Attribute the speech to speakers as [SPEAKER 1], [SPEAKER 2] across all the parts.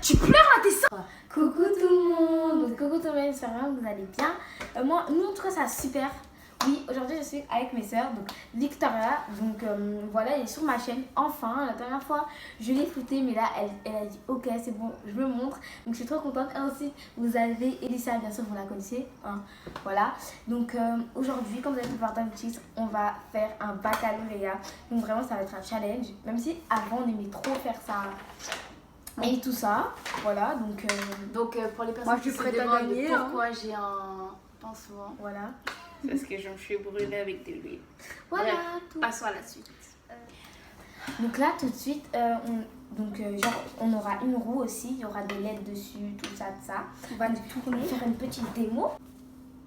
[SPEAKER 1] Tu pleures à tes seins.
[SPEAKER 2] Coucou tout le monde. Donc, coucou tout le monde, j'espère que vous allez bien. Nous en tout cas ça va super. Oui, aujourd'hui je suis avec mes soeurs, donc Victoria, donc voilà, elle est sur ma chaîne, enfin, la dernière fois je l'ai foutée, mais là elle a dit ok c'est bon, je me montre, donc je suis trop contente. Et ensuite vous avez Elissa, bien sûr vous la connaissez, hein, voilà, donc aujourd'hui comme vous avez pu voir dans le titre, on va faire un baccalauréat, donc vraiment ça va être un challenge, même si avant on aimait trop faire ça et tout ça, voilà, donc
[SPEAKER 1] pour les personnes qui se demandent pourquoi j'ai un pansement,
[SPEAKER 2] voilà.
[SPEAKER 1] Parce que je me suis brûlée avec de l'huile.
[SPEAKER 2] Voilà.
[SPEAKER 1] Bref, passons à la suite.
[SPEAKER 2] Donc là, tout de suite, on aura une roue aussi. Il y aura des LED dessus, tout ça, tout ça. On va tourner, faire une petite démo.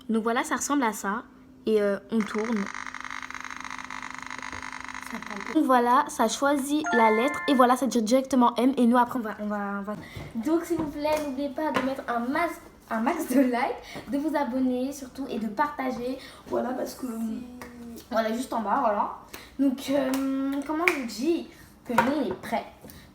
[SPEAKER 2] Donc voilà, ça ressemble à ça. Et on tourne. Donc voilà, ça choisit la lettre. Et voilà, ça dit directement M. Et nous, après, on va... Donc, s'il vous plaît, n'oubliez pas de mettre un max de likes, de vous abonner surtout et de partager, voilà, parce que voilà, juste en bas, voilà. Donc comment je vous dis que nous on est prêts.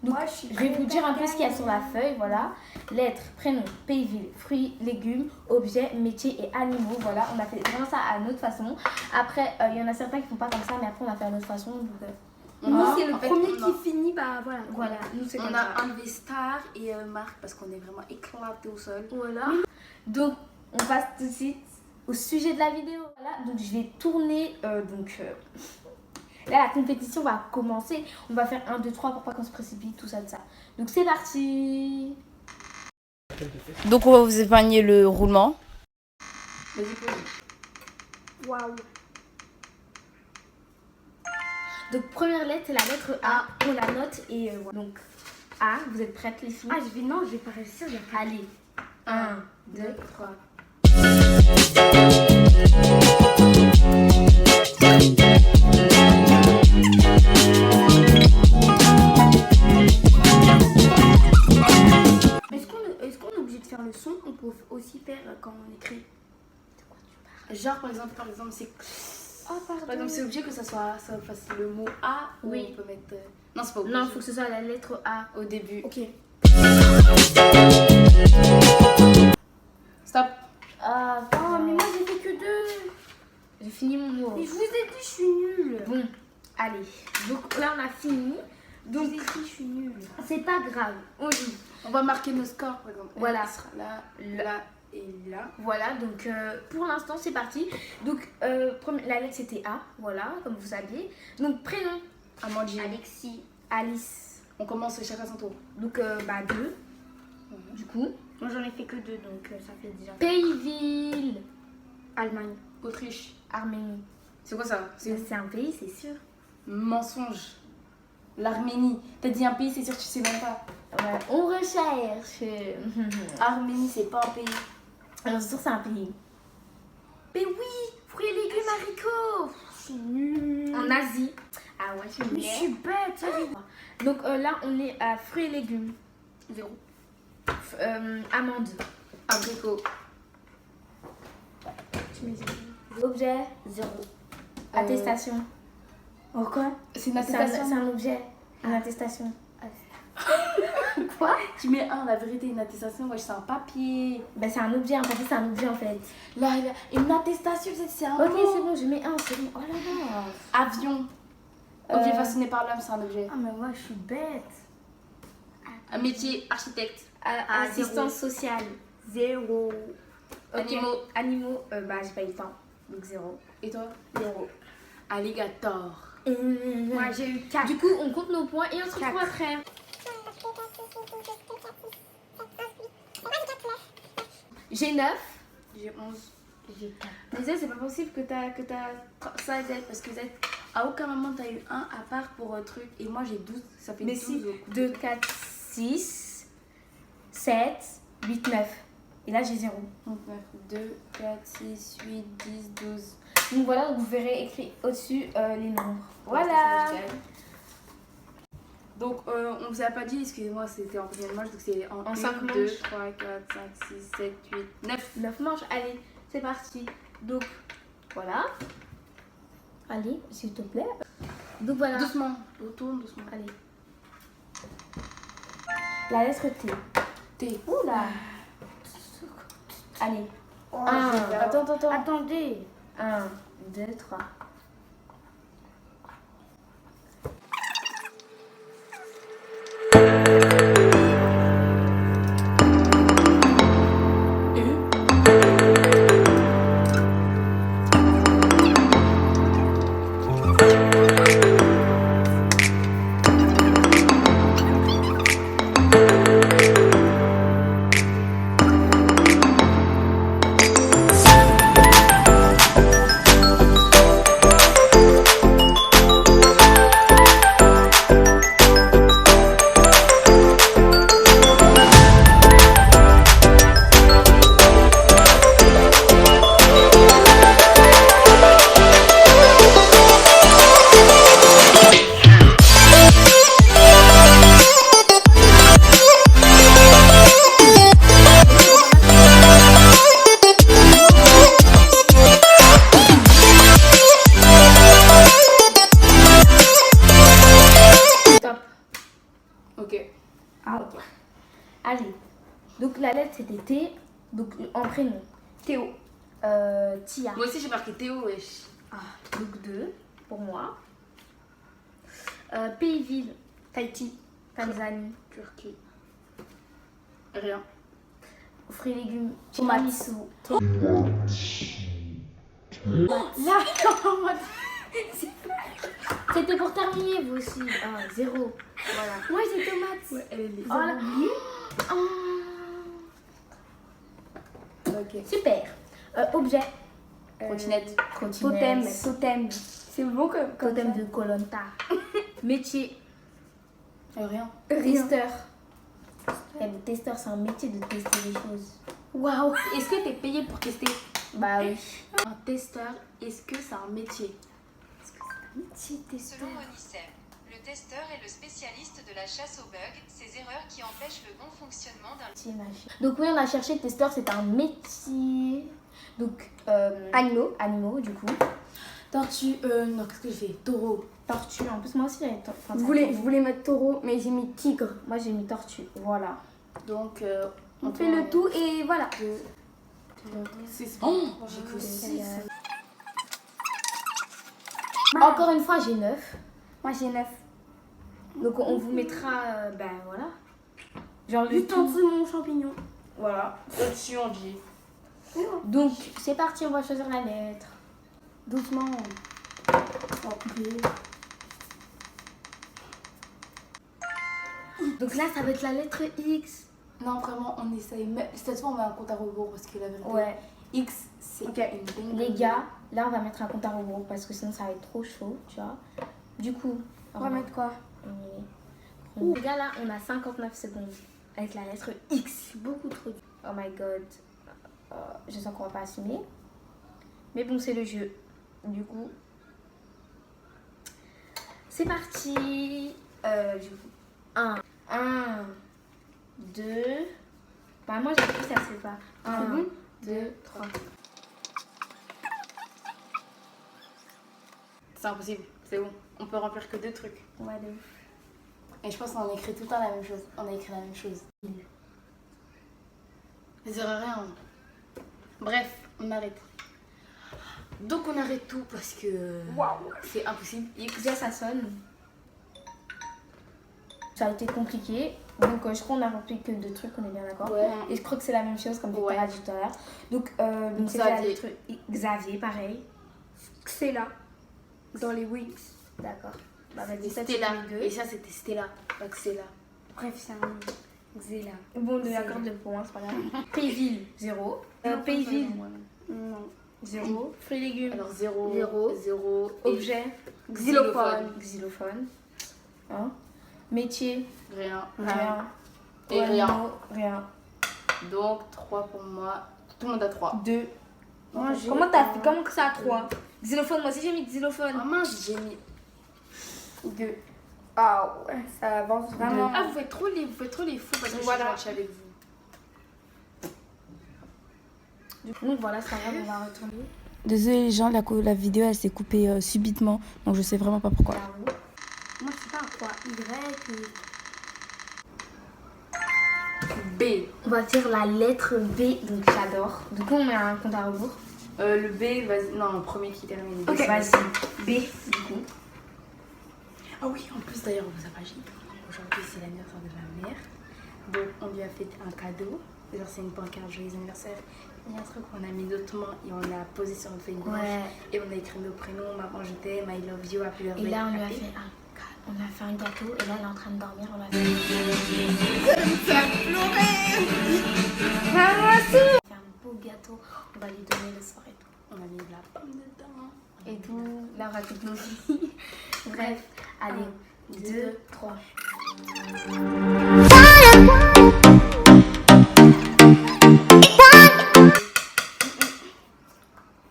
[SPEAKER 2] Donc je vais vous dire un peu ce qu'il y a sur la feuille, voilà. Lettres, prénom, pays, ville, fruits, légumes, objets, métiers et animaux, voilà. On a fait vraiment ça à notre façon. Après il y en a certains qui font pas comme ça, mais après on a fait à notre façon. Donc,
[SPEAKER 3] nous, c'est le premier qui finit, bah voilà.
[SPEAKER 2] Voilà, nous c'est
[SPEAKER 1] on
[SPEAKER 2] comme
[SPEAKER 1] a
[SPEAKER 2] ça.
[SPEAKER 1] enlevé Star et Marc parce qu'on est vraiment éclatés au sol.
[SPEAKER 2] Voilà. Donc, on passe tout de suite au sujet de la vidéo. Voilà, donc je vais tourner. Là, la compétition va commencer. On va faire 1, 2, 3 pour pas qu'on se précipite, tout ça, tout ça. Donc, c'est parti.
[SPEAKER 4] Donc, on va vous épargner le roulement.
[SPEAKER 1] Vas-y, pose.
[SPEAKER 3] Waouh.
[SPEAKER 2] Donc, première lettre, c'est la lettre A. On la note et voilà. Donc, A, vous êtes prêtes, les filles?
[SPEAKER 3] Ah, je vais pas réussir.
[SPEAKER 2] Allez, 1, 2, 3.
[SPEAKER 3] Est-ce qu'on est obligé de faire le son? On peut aussi faire quand on écrit.
[SPEAKER 2] De quoi tu parles?
[SPEAKER 1] Genre, par exemple, c'est.
[SPEAKER 3] Oh, pardon.
[SPEAKER 1] Par exemple, c'est obligé que ça fasse le mot A.
[SPEAKER 2] Oui.
[SPEAKER 1] Ou on peut mettre. Non, c'est pas obligé.
[SPEAKER 2] Non, il faut que ce soit la lettre A.
[SPEAKER 1] Au début.
[SPEAKER 3] Ok.
[SPEAKER 1] Stop.
[SPEAKER 2] Ah,
[SPEAKER 3] Oh, mais moi j'ai fait que 2.
[SPEAKER 2] j'ai fini mon mot.
[SPEAKER 3] Mais je vous ai dit, je suis nulle.
[SPEAKER 2] Bon, allez. Donc là, on a fini.
[SPEAKER 3] Donc,
[SPEAKER 2] Donc,
[SPEAKER 3] je suis nulle.
[SPEAKER 2] c'est pas grave. On joue.
[SPEAKER 1] On va marquer nos scores, par exemple.
[SPEAKER 2] Voilà.
[SPEAKER 1] Elle sera là, là et là.
[SPEAKER 2] Voilà, donc pour l'instant, c'est parti. Donc, la lettre, c'était A. Voilà, comme vous saviez. Donc, prénom.
[SPEAKER 1] Amandine.
[SPEAKER 3] Alexis.
[SPEAKER 2] Alice.
[SPEAKER 1] On commence chacun son tour.
[SPEAKER 2] Donc, 2. Du coup.
[SPEAKER 3] Moi j'en ai fait que 2, donc ça fait déjà.
[SPEAKER 2] Pays, ville.
[SPEAKER 3] Allemagne.
[SPEAKER 1] Autriche.
[SPEAKER 2] Arménie.
[SPEAKER 1] C'est quoi ça?
[SPEAKER 2] C'est un pays, c'est sûr.
[SPEAKER 1] Mensonge. L'Arménie. T'as dit un pays, c'est sûr que tu sais même pas.
[SPEAKER 2] Ouais, on recherche.
[SPEAKER 1] Arménie, c'est pas un pays.
[SPEAKER 2] Alors, c'est sûr, c'est un pays.
[SPEAKER 3] Mais oui, fruits et légumes, haricots. Je suis nulle.
[SPEAKER 2] En Asie. Ah ouais, je
[SPEAKER 3] Mais je suis bête.
[SPEAKER 2] Donc là, on est à fruits et légumes.
[SPEAKER 1] 0.
[SPEAKER 2] Amandes.
[SPEAKER 1] Abricot.
[SPEAKER 3] Tu mets 0.
[SPEAKER 2] Objet, 0. Attestation.
[SPEAKER 3] Oh quoi?
[SPEAKER 1] C'est une
[SPEAKER 2] C'est
[SPEAKER 1] attestation.
[SPEAKER 2] un objet. Une attestation.
[SPEAKER 1] Quoi? Tu mets la vérité, une attestation, moi c'est un papier.
[SPEAKER 2] Ben, c'est un objet, en fait, c'est un objet en fait.
[SPEAKER 1] Là, une attestation, c'est un
[SPEAKER 2] Ok,
[SPEAKER 1] mot.
[SPEAKER 2] c'est bon, je mets 1, c'est bon. Oh là là.
[SPEAKER 1] Avion. Objet façonné par l'homme, c'est un objet.
[SPEAKER 3] Ah, mais moi je suis bête.
[SPEAKER 1] Un métier, architecte.
[SPEAKER 2] Assistance sociale.
[SPEAKER 3] 0.
[SPEAKER 2] Ok. Animaux, bah, j'ai pas eu le temps. Donc 0.
[SPEAKER 1] Et toi?
[SPEAKER 2] 0.
[SPEAKER 1] Alligator.
[SPEAKER 3] Moi j'ai eu 4.
[SPEAKER 2] Du coup, on compte nos points et on se retrouve après. J'ai 9.
[SPEAKER 1] J'ai 11.
[SPEAKER 3] J'ai 4.
[SPEAKER 1] Mais ça, c'est pas possible que t'as ça Z parce que Z, à aucun moment t'as eu 1 à part pour truc. Et moi j'ai 12, ça fait
[SPEAKER 2] Mais
[SPEAKER 1] 12
[SPEAKER 2] si,
[SPEAKER 1] au coup.
[SPEAKER 2] 2, 4, 6, 7, 8, 9. Et là, j'ai 0.
[SPEAKER 1] Donc 9, 2, 4, 6, 8, 10, 12.
[SPEAKER 2] Donc voilà, vous verrez écrit au-dessus les nombres. Voilà.
[SPEAKER 1] Donc on vous a pas dit, excusez-moi, c'était en combien de manches? Donc c'est en 1,
[SPEAKER 2] 5
[SPEAKER 1] 2,
[SPEAKER 2] manches.
[SPEAKER 1] 3, 4, 5, 6, 7, 8, 9.
[SPEAKER 2] 9 manches. Allez, c'est parti. Donc, voilà. Allez, s'il te plaît. Donc voilà.
[SPEAKER 1] Doucement, retourne doucement.
[SPEAKER 2] Allez. La lettre T.
[SPEAKER 1] T.
[SPEAKER 2] Oula. Allez.
[SPEAKER 3] Oh,
[SPEAKER 1] Attends.
[SPEAKER 2] Attendez. 1, 2, 3. Allez, donc la lettre c'était T, donc en prénom.
[SPEAKER 3] Théo.
[SPEAKER 2] Tia.
[SPEAKER 1] Moi aussi j'ai marqué Théo, wesh.
[SPEAKER 2] Donc 2 pour moi. Pays-ville,
[SPEAKER 3] Tahiti.
[SPEAKER 2] Tanzanie.
[SPEAKER 1] Turquie. Rien.
[SPEAKER 2] Fruits et légumes,
[SPEAKER 3] Tomate.
[SPEAKER 2] tiramisu. C'était pour terminer vous aussi. 0. Voilà.
[SPEAKER 3] Moi j'ai tomate.
[SPEAKER 1] Ouais, elle est lisse.
[SPEAKER 2] Oh là.
[SPEAKER 1] Ok.
[SPEAKER 2] Super. Objet.
[SPEAKER 1] Trottinette.
[SPEAKER 3] Totem. Totem. C'est bon comme
[SPEAKER 2] Totem de Koh-Lanta. Métier.
[SPEAKER 1] Rien.
[SPEAKER 2] Testeur. Le testeur, c'est un métier de tester les choses.
[SPEAKER 1] Waouh. Est-ce que t'es payé pour tester?
[SPEAKER 2] Bah oui.
[SPEAKER 1] Un testeur, est-ce que c'est un métier?
[SPEAKER 5] Selon Onicem, le testeur est le spécialiste de la chasse aux bugs, ces erreurs qui empêchent le bon fonctionnement d'un...
[SPEAKER 2] Donc oui, on a cherché testeur, c'est un métier. Donc animaux du coup.
[SPEAKER 1] Tortue, non, qu'est-ce que j'ai fait? Taureau.
[SPEAKER 2] Tortue, en plus moi aussi j'avais
[SPEAKER 3] Vous voulez mettre taureau, mais j'ai mis tigre.
[SPEAKER 2] Moi j'ai mis tortue, voilà.
[SPEAKER 1] Donc,
[SPEAKER 3] On fait le tout et voilà.
[SPEAKER 1] 6. Oh, j'ai que 6.
[SPEAKER 2] Encore une fois j'ai 9.
[SPEAKER 3] Moi j'ai 9.
[SPEAKER 2] Donc on vous mettra, ben voilà. Genre le
[SPEAKER 3] Juste en
[SPEAKER 2] tout.
[SPEAKER 3] dessous de mon champignon.
[SPEAKER 2] Voilà.
[SPEAKER 1] Au-dessus, on dit.
[SPEAKER 2] Donc c'est parti, on va choisir la lettre.
[SPEAKER 3] Doucement.
[SPEAKER 2] Donc là ça va être la lettre X.
[SPEAKER 1] Non, vraiment, on essaye. Mais cette fois, on met un compte à rebours parce que la vérité,
[SPEAKER 2] Ouais.
[SPEAKER 1] X, c'est
[SPEAKER 3] Ok.
[SPEAKER 1] une dingue.
[SPEAKER 2] Les gars, là on va mettre un compte à rebours parce que sinon ça va être trop chaud, tu vois. Du coup,
[SPEAKER 3] On va mettre quoi?
[SPEAKER 2] Les gars, là on a 59 secondes avec la lettre X.
[SPEAKER 3] Beaucoup trop.
[SPEAKER 2] Oh my god. Je sens qu'on va pas assumer. Mais bon, c'est le jeu. Du coup, c'est parti. Du coup, 1, 2. Bah, moi j'ai pris ça, c'est pas. 1,
[SPEAKER 3] bon
[SPEAKER 2] 2, 3.
[SPEAKER 1] C'est impossible, c'est bon. On peut remplir que 2 trucs.
[SPEAKER 2] Ouais, de ouf.
[SPEAKER 1] Et je pense qu'on a écrit tout le temps la même chose. On a écrit la même chose. Ça sert à rien. Bref, on arrête. Donc on arrête tout parce que c'est impossible. X.
[SPEAKER 2] Déjà, ça sonne. Ça a été compliqué. Donc, je crois qu'on a rempli que 2 trucs, on est bien d'accord.
[SPEAKER 1] Ouais.
[SPEAKER 2] Et je crois que c'est la même chose, comme
[SPEAKER 1] Ouais.
[SPEAKER 2] tu as dit tout à l'heure. Donc c'était la
[SPEAKER 1] Xavier.
[SPEAKER 2] lettre Xavier, pareil.
[SPEAKER 3] C'est là. Dans les Wings.
[SPEAKER 2] D'accord. Bah, vas-y, ça,
[SPEAKER 1] Stella.
[SPEAKER 2] c'est les
[SPEAKER 1] Et
[SPEAKER 2] deux.
[SPEAKER 1] ça, c'était Stella. Pas que c'est là.
[SPEAKER 3] Bref, c'est un Xéla.
[SPEAKER 2] Bon, de l'accord de point, c'est pas grave. Pays-ville, 0. Pays-ville,
[SPEAKER 3] Non.
[SPEAKER 2] 0. Fruits et légumes,
[SPEAKER 1] Alors 0,
[SPEAKER 2] Zéro.
[SPEAKER 1] 0.
[SPEAKER 2] objet,
[SPEAKER 3] Xylophone.
[SPEAKER 2] xylophone. Hein? Métier,
[SPEAKER 1] Rien.
[SPEAKER 2] rien.
[SPEAKER 1] Et rien.
[SPEAKER 2] Animaux, rien.
[SPEAKER 1] Donc 3 pour moi. Tout le monde a 3.
[SPEAKER 2] 2.
[SPEAKER 3] Moi, j'ai
[SPEAKER 2] Comment t'as fait? Comment que ça a 3? Xylophone, moi aussi j'ai mis xylophone.
[SPEAKER 1] Ah mince, j'ai mis
[SPEAKER 3] 2. Ah ouais, ça avance vraiment.
[SPEAKER 1] Ah, vous faites trop les fous parce que
[SPEAKER 2] Voilà.
[SPEAKER 1] je suis avec vous.
[SPEAKER 2] Donc voilà, c'est pas grave, on va retourner.
[SPEAKER 4] Désolée les gens, la vidéo elle s'est coupée subitement, donc je sais vraiment pas pourquoi.
[SPEAKER 2] Bravo.
[SPEAKER 3] Moi, je sais pas quoi. Y.
[SPEAKER 1] B.
[SPEAKER 2] On va faire la lettre B, donc j'adore. Du coup, on met un compte à rebours.
[SPEAKER 1] Le B, vas-y. Non, le premier qui termine.
[SPEAKER 2] Ok, vas-y. B, du coup.
[SPEAKER 1] Ah oui, en plus d'ailleurs, on vous a pas dit. Aujourd'hui, c'est l'anniversaire de ma mère. Donc, on lui a fait un cadeau. Genre, c'est une pancarte joyeux anniversaire. Il y a un truc qu'on a mis d'autres mains et on l'a posé sur une feuille blanche.
[SPEAKER 2] Ouais.
[SPEAKER 1] Et on a écrit nos prénoms. Maman, je t'aime, I love you, happy birthday.
[SPEAKER 2] Et là, on lui a
[SPEAKER 1] happy.
[SPEAKER 2] fait un gâteau. Et là, elle est en train de dormir. On lui a fait. Un beau gâteau. On va lui donner le soir et tout.
[SPEAKER 1] On a mis de la pomme dedans.
[SPEAKER 2] Et tout. Là, on va toutes nos filles. Bref, allez. 2, 3.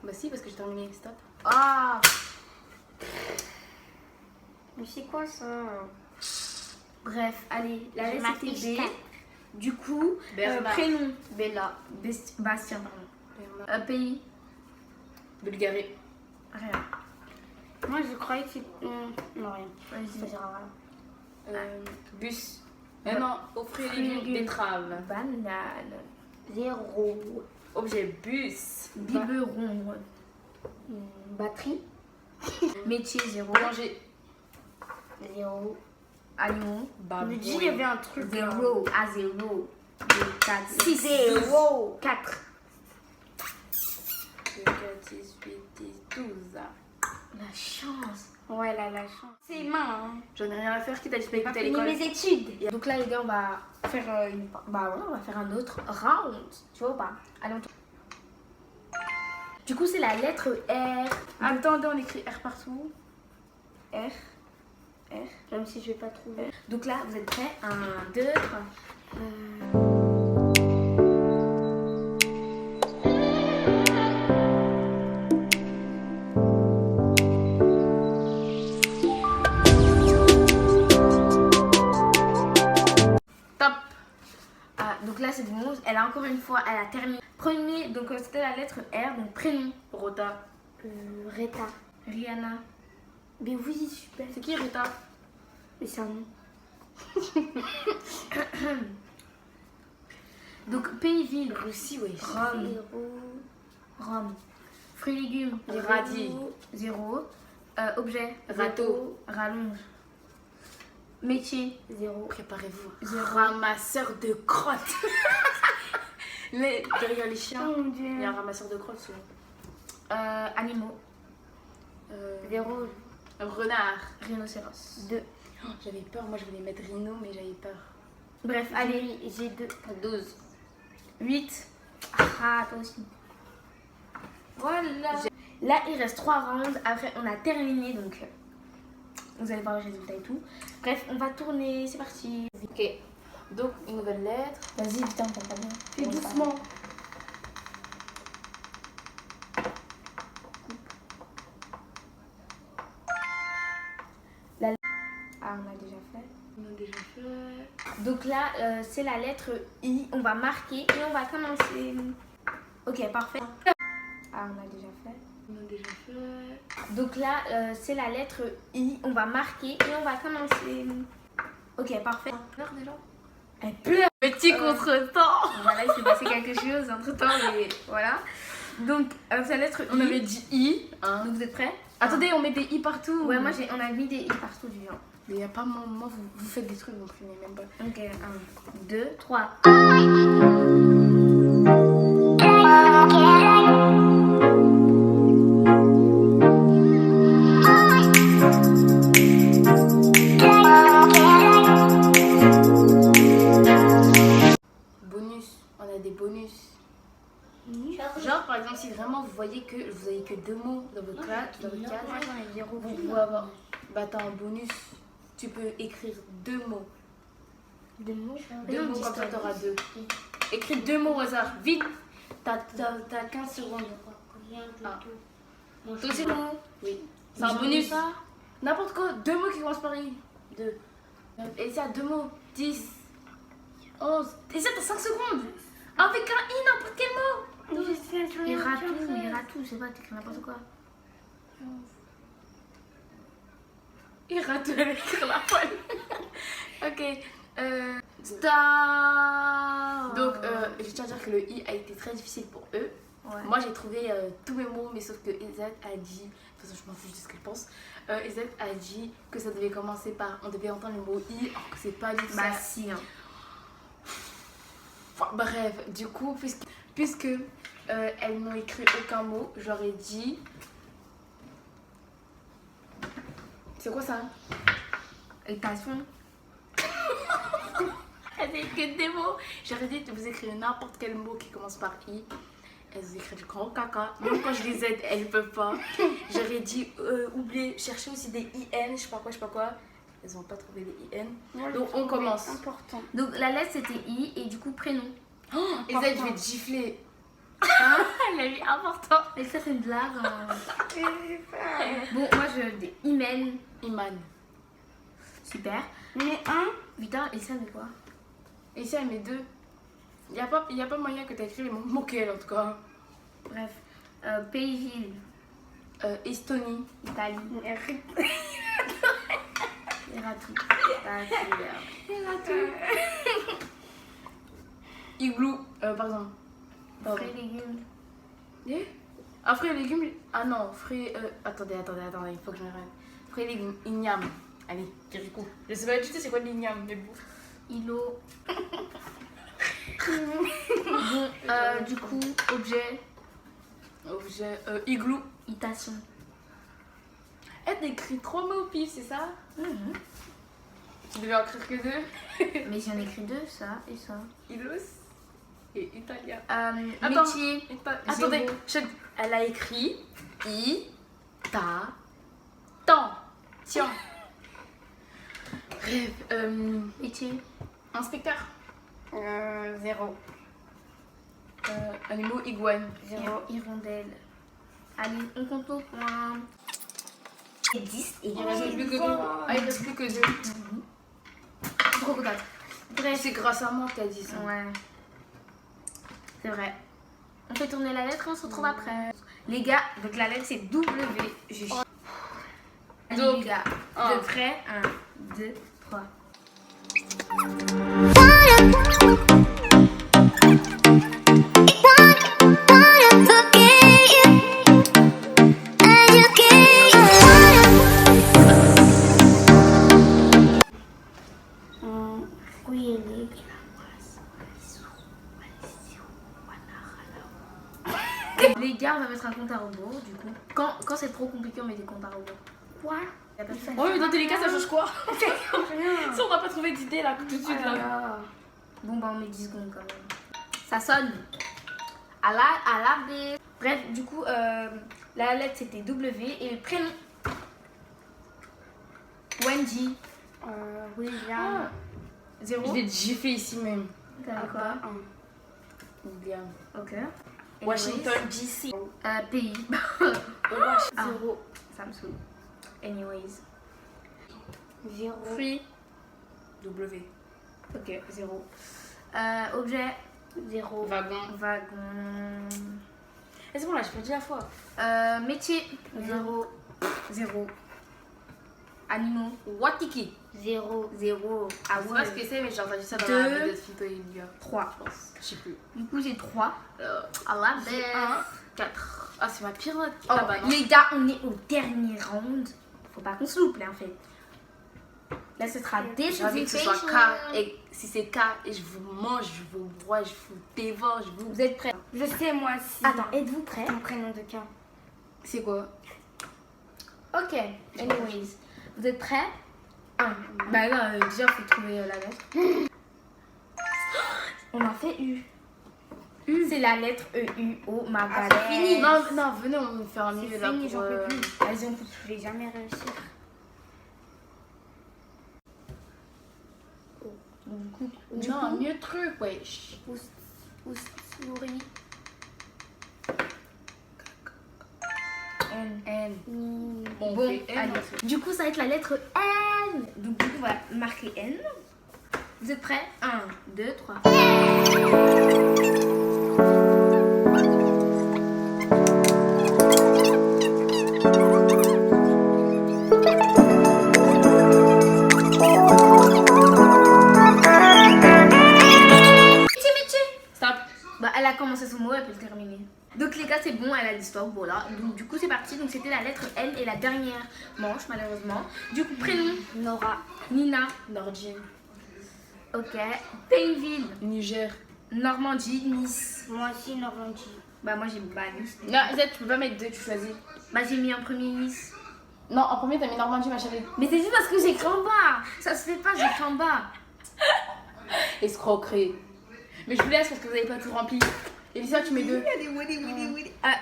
[SPEAKER 1] Bah si, parce que j'ai terminé. Stop.
[SPEAKER 2] Ah! Mais c'est quoi ça? Bref, allez, la
[SPEAKER 3] J'ai
[SPEAKER 2] lettre
[SPEAKER 3] ma
[SPEAKER 2] c'était
[SPEAKER 3] fiche
[SPEAKER 2] B.
[SPEAKER 3] 4.
[SPEAKER 2] Du coup,
[SPEAKER 1] Bernard.
[SPEAKER 2] prénom Bella. Bastien, pardon. Pays
[SPEAKER 1] Bulgarie.
[SPEAKER 2] rien.
[SPEAKER 3] Moi, je croyais que c'était. Non, rien.
[SPEAKER 2] Vas-y,
[SPEAKER 3] Ça dira rien.
[SPEAKER 1] Bus. Non, aux fruits et
[SPEAKER 2] Fruits et
[SPEAKER 1] légumes.
[SPEAKER 2] légumes.
[SPEAKER 1] Betterave.
[SPEAKER 2] Banane.
[SPEAKER 3] 0.
[SPEAKER 1] Objet bus.
[SPEAKER 2] Biberon.
[SPEAKER 3] Batterie.
[SPEAKER 2] Métier 0.
[SPEAKER 1] Boulanger.
[SPEAKER 3] 0.
[SPEAKER 2] Animaux.
[SPEAKER 1] Babouin.
[SPEAKER 3] Me dit, il y avait un truc.
[SPEAKER 2] 0. À 0. 2, 4, 6.
[SPEAKER 3] 0.
[SPEAKER 2] 4.
[SPEAKER 1] 2, 4, 6, 8, 10, 12.
[SPEAKER 2] La chance.
[SPEAKER 3] Ouais, là, la chance. C'est main, hein.
[SPEAKER 1] J'en ai rien à faire, qui t'a dit pas
[SPEAKER 3] J'ai pas
[SPEAKER 1] écouter à
[SPEAKER 3] fini
[SPEAKER 1] l'école.
[SPEAKER 3] mes études.
[SPEAKER 2] Donc là, les gars, on va faire on va faire un autre round. Tu vois ou pas? Allez, on tourne. Du coup, c'est la lettre R.
[SPEAKER 1] Attendez, on écrit R partout.
[SPEAKER 2] R.
[SPEAKER 3] Même si je vais pas trouver.
[SPEAKER 2] Donc là, vous êtes prêts? 1, 2, 3.
[SPEAKER 1] Top.
[SPEAKER 2] Donc là, c'est bon. Elle a encore une fois, elle a terminé. Premier, donc c'était la lettre R, donc prénom.
[SPEAKER 1] Rota.
[SPEAKER 3] Reta.
[SPEAKER 2] Rihanna.
[SPEAKER 3] Mais oui, super.
[SPEAKER 1] C'est qui Rita?
[SPEAKER 3] Mais c'est un nom.
[SPEAKER 2] Donc pays, ville.
[SPEAKER 1] Russie, oui.
[SPEAKER 2] Rome.
[SPEAKER 3] 0.
[SPEAKER 2] Rome. Fruits, légumes.
[SPEAKER 1] Radis.
[SPEAKER 2] 0. Objet.
[SPEAKER 1] Râteau.
[SPEAKER 2] Rallonge. Métier.
[SPEAKER 3] 0.
[SPEAKER 1] Préparez-vous.
[SPEAKER 2] Zéro.
[SPEAKER 1] Ramasseur de crottes. Mais derrière les chiens,
[SPEAKER 3] Oh mon
[SPEAKER 1] il y a
[SPEAKER 3] dieu.
[SPEAKER 1] un ramasseur de crottes souvent.
[SPEAKER 2] Animaux.
[SPEAKER 3] 0.
[SPEAKER 1] Renard.
[SPEAKER 2] Rhinocéros.
[SPEAKER 3] 2.
[SPEAKER 1] Oh, j'avais peur, moi je voulais mettre Rhino, mais j'avais peur.
[SPEAKER 2] Bref, allez.
[SPEAKER 3] J'ai 2.
[SPEAKER 1] 12.
[SPEAKER 2] 8.
[SPEAKER 3] Ah, toi aussi.
[SPEAKER 2] Voilà. Là, il reste 3 rounds. Après, on a terminé. Donc, vous allez voir le résultat et tout. Bref, on va tourner. C'est parti.
[SPEAKER 1] Ok. Donc, une nouvelle lettre.
[SPEAKER 2] Vas-y, putain, t'as pas bien.
[SPEAKER 3] Fais doucement.
[SPEAKER 2] Ah, on a déjà fait.
[SPEAKER 1] On a déjà fait.
[SPEAKER 2] Donc là, c'est la lettre I. On va marquer et on va commencer. Ok, parfait. Ah, on a déjà fait.
[SPEAKER 1] On a déjà fait.
[SPEAKER 2] Donc là, c'est la lettre I. On va marquer et on va commencer. Ok, parfait.
[SPEAKER 1] Pleure déjà.
[SPEAKER 2] Elle pleure.
[SPEAKER 1] Petit contretemps.
[SPEAKER 2] Voilà, il s'est passé quelque chose entre temps, mais voilà. Donc, c'est la lettre I.
[SPEAKER 1] On avait dit I. Hein.
[SPEAKER 2] Donc, vous êtes prêts?
[SPEAKER 1] Attendez, on met des I partout.
[SPEAKER 2] Ouais, on a mis des I partout du genre.
[SPEAKER 1] Mais il n'y a pas moi vous faites des trucs, vous prenez même pas.
[SPEAKER 2] Ok, 1, 2, 3.
[SPEAKER 1] Bonus. On a des bonus. Genre, par exemple, si vraiment vous voyez que vous avez que 2 mots dans votre case, vous pouvez avoir. Bah, t'as un bonus. Tu peux écrire 2 mots.
[SPEAKER 3] 2 mots.
[SPEAKER 1] 2 mots, comme ça t'auras 2. Écris 2 mots au hasard. Vite. T'as 15 secondes. Ah. Toi aussi, le mot? Oui. C'est un bonus. N'importe quoi. 2 mots qui commencent par I. 2. Et ça, 2 mots. 10. 11. Et ça, t'as 5 secondes. Avec un I, n'importe quel mot.
[SPEAKER 2] Il rate tout, je sais pas, t'écris n'importe quoi.
[SPEAKER 1] Il rate tout avec la poêle. Ok.
[SPEAKER 2] Stop.
[SPEAKER 1] Donc, je tiens à dire que le I a été très difficile pour eux.
[SPEAKER 2] Ouais.
[SPEAKER 1] Moi, j'ai trouvé tous mes mots, mais sauf que EZ a dit... De toute façon, je m'en fous de ce qu'elle pense. EZ a dit que ça devait commencer par... On devait entendre le mot I, alors que c'est pas du tout
[SPEAKER 2] Bah
[SPEAKER 1] ça.
[SPEAKER 2] si. Hein.
[SPEAKER 1] Enfin, bref, du coup, puisque elles n'ont écrit aucun mot, j'aurais dit... C'est quoi ça?
[SPEAKER 2] Équation.
[SPEAKER 1] Elles ont écrit des mots. J'aurais dit de vous écrire n'importe quel mot qui commence par I. Elles ont écrit du grand caca. Même quand je les aide, elles ne peuvent pas. J'aurais dit oubliez, cherchez aussi des IN, je sais pas quoi. Elles n'ont pas trouvé des IN. Donc on commence.
[SPEAKER 3] Important.
[SPEAKER 2] Donc la lettre c'était I et du coup prénom.
[SPEAKER 1] Et Z, je vais te gifler.
[SPEAKER 2] Hein?
[SPEAKER 1] Elle a mis important.
[SPEAKER 2] Et ça c'est une blague. Hein. Bon, moi je dis Imen.
[SPEAKER 1] Iman.
[SPEAKER 2] Super.
[SPEAKER 3] Mais un.
[SPEAKER 2] Putain, et ça de quoi?
[SPEAKER 1] Et ici, elle met 2. Il n'y a pas moyen que tu aies écrit les mots qu'elle en tout cas.
[SPEAKER 2] Bref. Pays-ville.
[SPEAKER 1] Estonie.
[SPEAKER 2] Italie. Il y aura tout.
[SPEAKER 1] Igloo, par exemple. Pardon.
[SPEAKER 2] Fruits et légumes.
[SPEAKER 1] Eh? Ah, fruits et légumes. Ah non, fruits. Attendez, il faut que je me rappelle. Fruits et légumes, igname. Allez, Kirikou. Je sais pas du tout c'est quoi l'igname, mais bon.
[SPEAKER 2] Îlot. Bon, du coup, objet.
[SPEAKER 1] Objet, igloo.
[SPEAKER 2] Itation.
[SPEAKER 1] Elle t'écrit 3 mots au pif, c'est ça? Tu devais en écrire que 2.
[SPEAKER 2] Mais j'en ai écrit 2, ça et ça.
[SPEAKER 1] Ilos et italien.
[SPEAKER 2] Attends. Métier.
[SPEAKER 1] Attendez, elle a écrit Tiens. Bref,
[SPEAKER 2] Métier.
[SPEAKER 1] inspecteur.
[SPEAKER 3] 0.
[SPEAKER 1] Animaux, iguane.
[SPEAKER 2] Hirondelle. Allez, on compte au point. 10 et
[SPEAKER 1] Il reste plus que 2. Ah, il reste plus que 2.
[SPEAKER 2] Trop contente.
[SPEAKER 1] Bref, c'est grâce à moi que t'as dit ça.
[SPEAKER 2] Ouais. C'est vrai. On fait tourner la lettre et on se retrouve après. Les gars, donc la lettre c'est W. Allez,
[SPEAKER 1] Donc,
[SPEAKER 2] les gars,
[SPEAKER 1] un.
[SPEAKER 2] de près. 1, 2, 3.
[SPEAKER 3] Fruits et légumes.
[SPEAKER 2] Les gars, on va mettre un compte à rebours du coup. Quand c'est trop compliqué, on met des comptes à rebours.
[SPEAKER 3] Quoi?
[SPEAKER 2] Y a pas de ça.
[SPEAKER 1] Ouais, mais dans tous les cas, ça change quoi?
[SPEAKER 3] Rien.
[SPEAKER 1] Si on n'a pas trouvé d'idée là, tout de suite là.
[SPEAKER 2] Bon, bah on met 10 secondes quand même. Ça sonne. À la Bref, du coup, la lettre c'était W et le prénom. Wendy.
[SPEAKER 3] William.
[SPEAKER 2] 0.
[SPEAKER 1] Je vais te gifler ici même.
[SPEAKER 2] T'avais quoi?
[SPEAKER 1] William.
[SPEAKER 2] Ok.
[SPEAKER 1] Washington DC.
[SPEAKER 2] Pays. Ah.
[SPEAKER 3] 0.
[SPEAKER 2] Ça me saoule. Anyways.
[SPEAKER 3] 0.
[SPEAKER 1] Fruit. W.
[SPEAKER 2] Ok, 0. Objet.
[SPEAKER 3] 0.
[SPEAKER 1] Wagon. Et c'est bon là, j'ai perdu la fois.
[SPEAKER 2] Métier. 0. 0. Animaux.
[SPEAKER 1] Watiki.
[SPEAKER 3] 0.
[SPEAKER 2] 0.
[SPEAKER 1] Ah, je sais pas ce que c'est, mais j'ai entendu ça dans
[SPEAKER 2] Deux.
[SPEAKER 1] la vidéo de Finto et Julia.
[SPEAKER 2] 3.
[SPEAKER 1] Je pense. Je sais plus.
[SPEAKER 2] Du coup, j'ai 3.
[SPEAKER 1] À la baisse. 4. Ah, c'est ma pire note.
[SPEAKER 2] Oh,
[SPEAKER 1] Ah bah non.
[SPEAKER 2] les gars, on est au dernier round. Faut pas qu'on se loupe là en fait. Là, ce sera des
[SPEAKER 1] J'ai envie que ce soit K. Et si c'est K, et je vous mange, je vous broie, je vous dévore, je vous.
[SPEAKER 2] Vous êtes prêts?
[SPEAKER 3] Je sais, moi aussi.
[SPEAKER 2] Attends, êtes-vous prêts?
[SPEAKER 3] Ton prénom de K.
[SPEAKER 1] C'est quoi?
[SPEAKER 2] Ok. Anyways. Vous êtes prêts? 1. Bah là, déjà, faut trouver la lettre. On a fait U. C'est la lettre E-U-O, ma
[SPEAKER 3] Ah,
[SPEAKER 2] balèze.
[SPEAKER 3] c'est fini.
[SPEAKER 1] Non, non, venez, on va faire un
[SPEAKER 3] C'est
[SPEAKER 1] milieu là
[SPEAKER 3] fini,
[SPEAKER 1] pour.
[SPEAKER 3] j'en peux plus.
[SPEAKER 2] Vas-y, on peut.
[SPEAKER 3] Je vais jamais réussir.
[SPEAKER 1] Non, un mieux truc, wesh.
[SPEAKER 3] Souris.
[SPEAKER 2] N.
[SPEAKER 1] Bon,
[SPEAKER 2] Bon,
[SPEAKER 1] on fait N,
[SPEAKER 2] allez.
[SPEAKER 1] ensuite.
[SPEAKER 2] Du coup, ça va être la lettre N. Donc, du coup, on va marquer N. Vous êtes prêts? 1, 2, 3. elle a commencé son mot, elle peut le terminer. Donc les gars, c'est bon, elle a l'histoire, voilà. Donc du coup, c'est parti. Donc c'était la lettre N et la dernière manche, malheureusement. Du coup, prénom
[SPEAKER 3] Nora.
[SPEAKER 2] Nina.
[SPEAKER 1] Nordine.
[SPEAKER 2] Ok. Pays, ville
[SPEAKER 1] Niger.
[SPEAKER 2] Normandie, Nice.
[SPEAKER 3] Moi aussi, Normandie.
[SPEAKER 2] Bah moi j'ai Nice.
[SPEAKER 1] Non, Zed, tu peux pas mettre deux, tu choisis.
[SPEAKER 2] Bah j'ai mis en premier Nice.
[SPEAKER 1] Non, en premier, t'as mis Normandie, ma chérie.
[SPEAKER 2] Mais c'est juste parce que j'écris en bas. Ça se fait pas, j'écris en bas.
[SPEAKER 1] Escroquerie. Mais je vous laisse parce que vous avez pas tout rempli. Elisa, tu mets deux.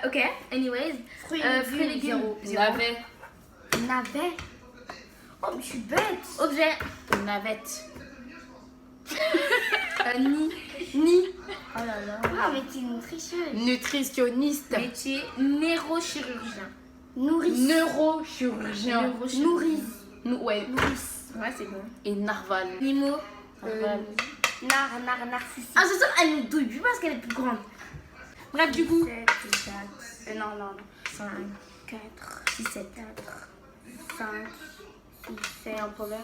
[SPEAKER 2] Ok, anyways. Fruits et légumes.
[SPEAKER 1] Navet.
[SPEAKER 2] Navet. Oh mais je suis bête. Objet.
[SPEAKER 1] Navette.
[SPEAKER 2] Ni.
[SPEAKER 3] Oh là là. Ah, mais t'es une tricheuse.
[SPEAKER 1] Nutritionniste.
[SPEAKER 2] Métier. Neurochirurgien.
[SPEAKER 3] Nourrice.
[SPEAKER 1] Neurochirurgien.
[SPEAKER 2] Nourrice.
[SPEAKER 1] Ouais.
[SPEAKER 2] Nourrice. Ouais, c'est bon.
[SPEAKER 1] Et narval.
[SPEAKER 2] Animaux.
[SPEAKER 1] Narval.
[SPEAKER 3] Narcissique.
[SPEAKER 2] Ah, c'est sûr, elle nous douille plus parce qu'elle est plus grande. Bref, du coup.
[SPEAKER 3] 7, 4. Non.
[SPEAKER 2] 5, 4, 6, 7.
[SPEAKER 3] 4, 5, 6. C'est un problème.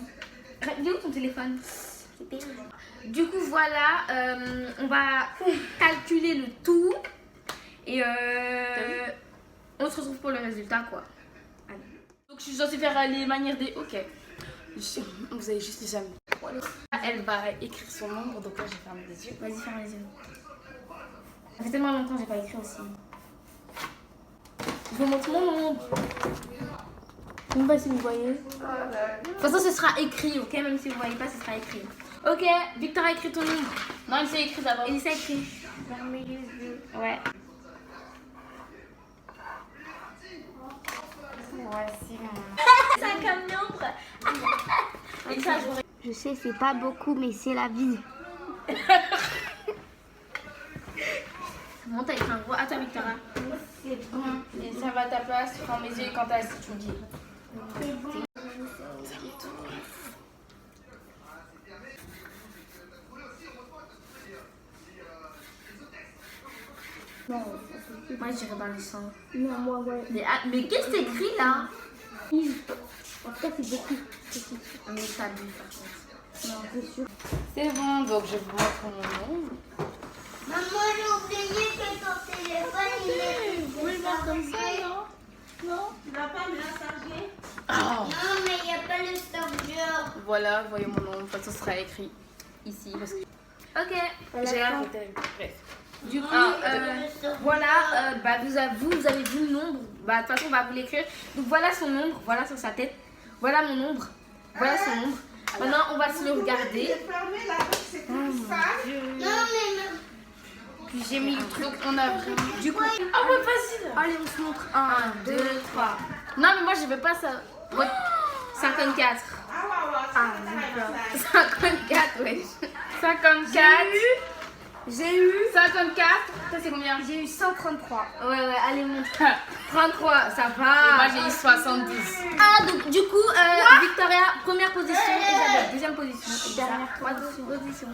[SPEAKER 2] Dis où ton téléphone?
[SPEAKER 3] C'est terrible.
[SPEAKER 2] Du coup, voilà. On va calculer le tout. Et on se retrouve pour le résultat, quoi. Allez.
[SPEAKER 1] Donc, je suis censée faire les manières des. Ok. Vous avez juste déjà mis. Elle va écrire son nombre, donc là, j'ai fermé les yeux.
[SPEAKER 2] Vas-y, ferme les yeux. Ça fait tellement longtemps que j'ai pas écrit aussi. Je vous montre mon nombre. Je ne sais pas si vous voyez. De toute façon, ce sera écrit, ok? Même si vous voyez pas, ce sera écrit. Ok, Victor a écrit ton nombre.
[SPEAKER 1] Non, il s'est écrit d'abord.
[SPEAKER 2] Elisa a écrit.
[SPEAKER 3] Fermez les yeux.
[SPEAKER 2] Ouais.
[SPEAKER 3] Voici mon.
[SPEAKER 2] Ça comme nombre.
[SPEAKER 1] Et ça,
[SPEAKER 3] Je sais, c'est pas beaucoup, mais c'est la vie.
[SPEAKER 2] Bon, t'as écrit un gros. Attends, Victoria.
[SPEAKER 3] C'est bon.
[SPEAKER 1] Et ça va à ta place, tu prends mes yeux et quand t'as assis, tu me dis.
[SPEAKER 3] C'est bon.
[SPEAKER 2] Moi, je dirais dans les 100.
[SPEAKER 3] Non, moi, ouais.
[SPEAKER 2] Mais qu'est-ce que t'écris là?
[SPEAKER 3] En tout cas, c'est beaucoup.
[SPEAKER 2] Mais ça dit par contre.
[SPEAKER 3] Non, c'est sûr.
[SPEAKER 1] C'est bon, donc je vous montre mon nombre.
[SPEAKER 3] Maman, j'ai oublié que ton téléphone, il est.
[SPEAKER 1] Oui, bah comme ça, non? Non?
[SPEAKER 3] Tu vas pas me la charger?
[SPEAKER 1] Oh.
[SPEAKER 3] Non, mais il n'y a pas le chargeur.
[SPEAKER 1] Voilà, voyez mon nombre. Enfin, ce sera écrit ici. Parce que
[SPEAKER 2] Ok.
[SPEAKER 1] j'ai arrêté. Bref.
[SPEAKER 2] Du coup,
[SPEAKER 3] Le
[SPEAKER 2] voilà, bah, vous avez vu le nombre. Bah, de toute façon, on va vous l'écrire. Donc voilà son nombre, voilà sur sa tête. Voilà mon nombre, voilà son nombre. Maintenant, on va se le regarder.
[SPEAKER 3] Non, mais.
[SPEAKER 2] Puis j'ai mis le truc.
[SPEAKER 1] Donc, on a vraiment.
[SPEAKER 2] Du coup,
[SPEAKER 1] Ah, ouais, facile!
[SPEAKER 2] allez, on se montre. 1, 2, 3. Non, mais moi, je veux pas ça. Ouais. 54.
[SPEAKER 3] Ah,
[SPEAKER 2] 54, ouais.
[SPEAKER 1] 54.
[SPEAKER 2] J'ai eu
[SPEAKER 1] 54. Ça, c'est combien?
[SPEAKER 2] J'ai eu 133. Ouais, allez, montre. 33, ça va.
[SPEAKER 1] Et moi, j'ai eu 70.
[SPEAKER 2] Ah, donc du coup, Victoria, première position, Isabelle, deuxième position, dernière position.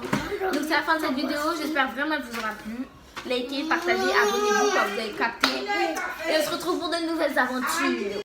[SPEAKER 2] Donc c'est la fin de cette vidéo, j'espère vraiment qu'elle vous aura plu. Likez, partagez, abonnez-vous quand vous avez capté. Et on se retrouve pour de nouvelles aventures.